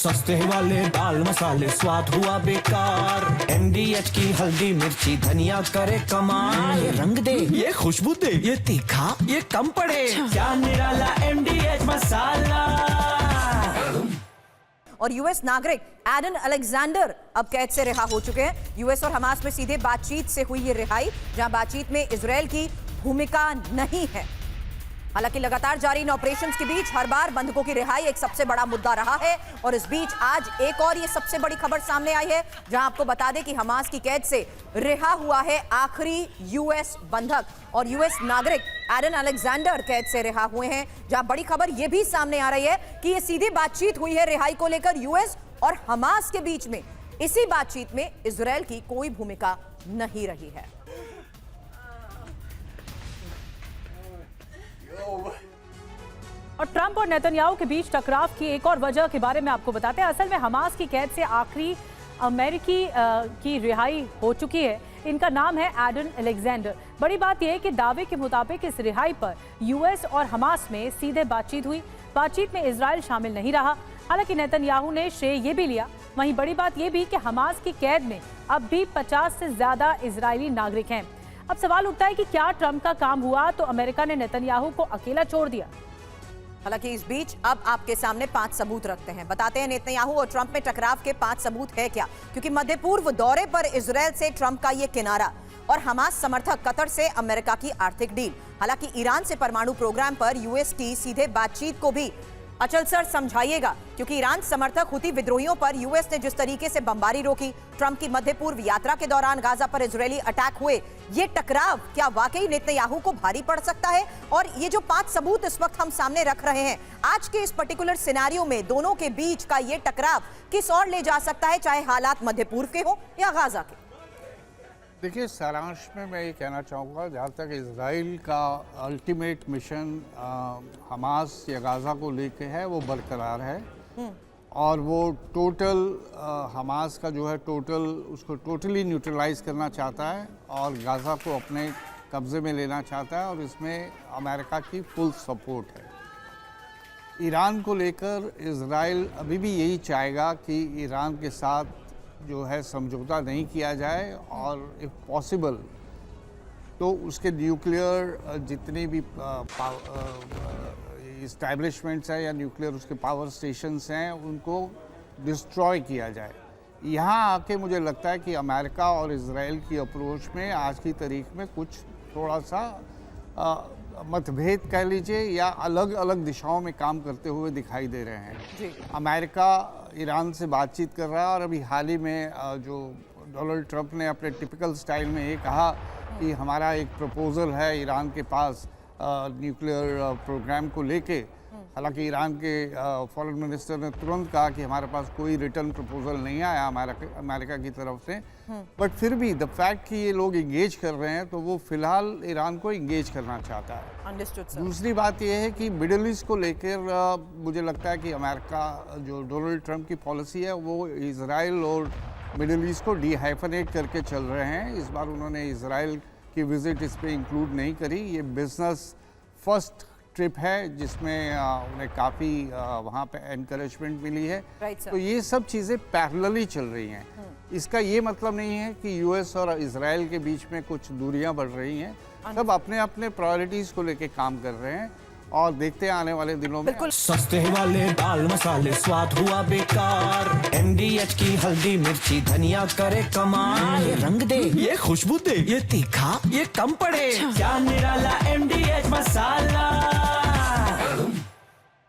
सस्ते वाले दाल मसाले स्वाद हुआ बेकार। MDH की हल्दी मिर्ची धनिया करे कमाल। ये रंग दे, ये खुशबू दे, ये तीखा, ये कम पड़े। क्या निराला MDH मसाला। और यूएस नागरिक एडन अलेक्जेंडर अब कैद से रिहा हो चुके हैं। यूएस और हमास में सीधे बातचीत से हुई ये रिहाई, जहां बातचीत में इजरायल की भूमिका नहीं है। हालांकि लगातार जारी इन ऑपरेशंस के बीच हर बार बंधकों की रिहाई एक सबसे बड़ा मुद्दा रहा है। और इस बीच आज एक और ये सबसे बड़ी खबर सामने आई है, जहां आपको बता दें कि हमास की कैद से रिहा हुआ है आखिरी यूएस बंधक और यूएस नागरिक एडन अलेक्जेंडर कैद से रिहा हुए हैं। जहां बड़ी खबर यह भी सामने आ रही है कि ये सीधी बातचीत हुई है रिहाई को लेकर यूएस और हमास के बीच में। इसी बातचीत में इजरायल की कोई भूमिका नहीं रही है। और ट्रंप और नेतन्याहू के बीच टकराव की एक और वजह के बारे में आपको बताते हैं। असल में हमास की कैद से आखिरी अमेरिकी की रिहाई हो चुकी है। इनका नाम है एडन अलेक्जेंडर। बड़ी बात यह है कि दावे के मुताबिक इस रिहाई पर यूएस और हमास में सीधे बातचीत हुई। बातचीत में इजराइल शामिल नहीं रहा। हालांकि नेतन्याहू ने श्रेय ये भी लिया। वहीं बड़ी बात यह भी कि हमास की कैद में अब भी 50 से ज्यादा इजरायली नागरिक हैं। अब सवाल उठता है कि क्या ट्रंप का काम हुआ तो अमेरिका ने नेतन्याहू को अकेला छोड़ दिया। हालांकि इस बीच अब आपके सामने 5 सबूत रखते हैं। बताते हैं नेतन्याहू और ट्रंप में टकराव के 5 सबूत है क्या, क्योंकि मध्य पूर्व दौरे पर इजरायल से ट्रंप का ये किनारा और हमास समर्थक कतर से अमेरिका की आर्थिक डील। हालांकि ईरान से परमाणु प्रोग्राम पर यूएस की सीधे बातचीत को भी अचलसर समझाइएगा, क्योंकि ईरान समर्थक हुती विद्रोहियों पर यूएस ने जिस तरीके से बमबारी रोकी, ट्रंप की मध्य पूर्व यात्रा के दौरान गाजा पर इजरायली अटैक हुए, ये टकराव क्या वाकई नेतन्याहू को भारी पड़ सकता है? और ये जो 5 सबूत इस वक्त हम सामने रख रहे हैं, आज के इस पर्टिकुलर सिनेरियो में दोनों के बीच का ये टकराव किस ओर ले जा सकता है, चाहे हालात मध्य पूर्व के हो या गाजा के? देखिए, सारांश में मैं ये कहना चाहूँगा, जहाँ तक इजराइल का अल्टीमेट मिशन हमास या गाज़ा को लेके है, वो बरकरार है। और वो टोटल हमास का जो है उसको टोटली न्यूट्रलाइज करना चाहता है और गाज़ा को अपने कब्ज़े में लेना चाहता है, और इसमें अमेरिका की फुल सपोर्ट है। ईरान को लेकर इजराइल अभी भी यही चाहेगा कि ईरान के साथ जो है समझौता नहीं किया जाए, और इफ़ पॉसिबल तो उसके न्यूक्लियर जितने भी इस्टेब्लिशमेंट्स हैं या न्यूक्लियर उसके पावर स्टेशंस हैं, उनको डिस्ट्रॉय किया जाए। यहाँ आके मुझे लगता है कि अमेरिका और इजराइल की अप्रोच में आज की तारीख में कुछ थोड़ा सा मतभेद कह लीजिए या अलग अलग दिशाओं में काम करते हुए दिखाई दे रहे हैं। अमेरिका ईरान से बातचीत कर रहा है, और अभी हाल ही में जो डोनाल्ड ट्रंप ने अपने टिपिकल स्टाइल में ये कहा कि हमारा एक प्रपोज़ल है ईरान के पास न्यूक्लियर प्रोग्राम को लेके। हालांकि ईरान के फॉरेन मिनिस्टर ने तुरंत कहा कि हमारे पास कोई रिटर्न प्रपोजल नहीं आया अमेरिका की तरफ से। बट फिर भी द फैक्ट कि ये लोग इंगेज कर रहे हैं, तो वो फिलहाल ईरान को इंगेज करना चाहता है। Understood sir. दूसरी बात ये है कि मिडिल ईस्ट को लेकर मुझे लगता है कि अमेरिका जो डोनाल्ड ट्रंप की पॉलिसी है, वो इजराइल और मिडिल ईस्ट को डिहाइफनेट करके चल रहे हैं। इस बार उन्होंने इजराइल की विजिट इस पर इंक्लूड नहीं करी। ये बिजनेस फर्स्ट ट्रिप है जिसमें उन्हें काफ़ी वहाँ पे एनकरेजमेंट मिली है। तो ये सब चीज़ें पैरेलली चल रही हैं। इसका ये मतलब नहीं है कि यूएस और इजराइल के बीच में कुछ दूरियां बढ़ रही हैं। सब अपने अपने प्रायोरिटीज़ को लेके काम कर रहे हैं, और देखते हैं आने वाले दिनों में। सस्ते वाले दाल मसाले स्वाद हुआ बेकार। MDH की हल्दी मिर्ची धनिया करे कमाल। ये रंग दे, ये खुशबू दे, ये तीखा, ये कम पड़े। क्या निराला MDH